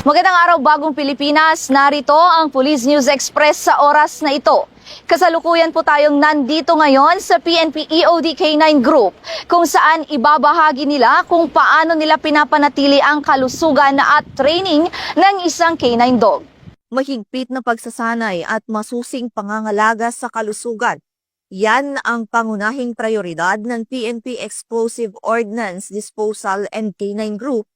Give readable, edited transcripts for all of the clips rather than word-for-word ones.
Magandang araw bagong Pilipinas, narito ang Police News Express sa oras na ito. Kasalukuyan po tayong nandito ngayon sa PNP EOD K9 Group kung saan ibabahagi nila kung paano nila pinapanatili ang kalusugan at training ng isang K9 dog. Mahigpit na pagsasanay at masusing pangangalaga sa kalusugan. Yan ang pangunahing prioridad ng PNP Explosive Ordnance Disposal and K9 Group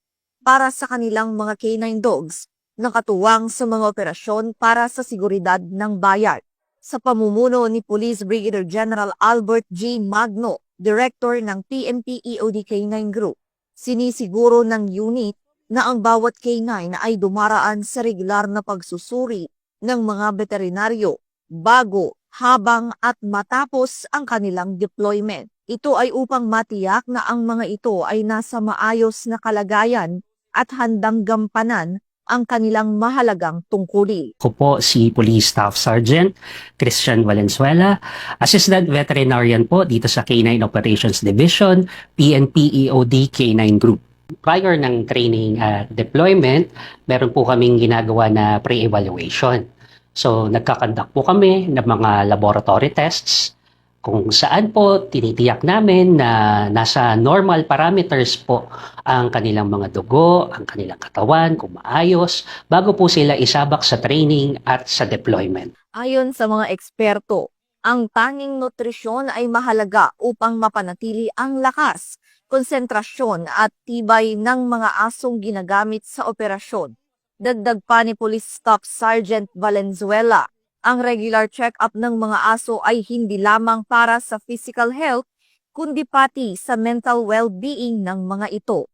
para sa kanilang mga K9 dogs na katuwang sa mga operasyon para sa seguridad ng bayan. Sa pamumuno ni Police Brigadier General Albert G. Magno, Director ng PNP EOD K9 Group, sinisiguro ng unit na ang bawat K9 ay dumaraan sa regular na pagsusuri ng mga veterinaryo bago, habang at matapos ang kanilang deployment. Ito ay upang matiyak na ang mga ito ay nasa maayos na kalagayan at handang gampanan ang kanilang mahalagang tungkulin. Ako po si Police Staff Sergeant Christian Valenzuela, Assistant Veterinarian po dito sa K9 Operations Division, PNP EOD K9 Group. Prior ng training at deployment, meron po kaming ginagawa na pre-evaluation. So nagkakandak po kami ng mga laboratory tests kung saan po tinitiyak namin na nasa normal parameters po ang kanilang mga dugo, ang kanilang katawan, kung maayos, bago po sila isabak sa training at sa deployment. Ayon sa mga eksperto, ang tanging nutrisyon ay mahalaga upang mapanatili ang lakas, konsentrasyon at tibay ng mga asong ginagamit sa operasyon. Dagdag pa ni Police Staff Sergeant Valenzuela, ang regular check-up ng mga aso ay hindi lamang para sa physical health, kundi pati sa mental well-being ng mga ito.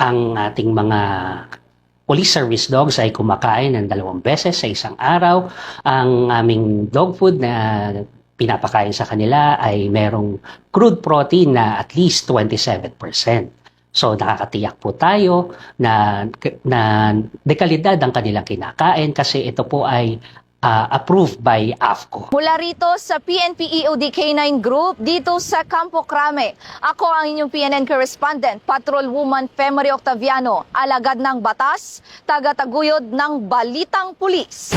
Ang ating mga police service dogs ay kumakain ng 2 beses sa isang araw. Ang aming dog food na pinapakain sa kanila ay merong crude protein na at least 27%. So nakakatiyak po tayo na dekalidad ang kanilang kinakain kasi ito po ay approved by AFCO. Mula rito sa PNP EOD K9 Group, dito sa Campo Crame, ako ang inyong PNN correspondent, Patrolwoman Femery Octaviano, alagad ng batas, tagataguyod ng Balitang Pulis.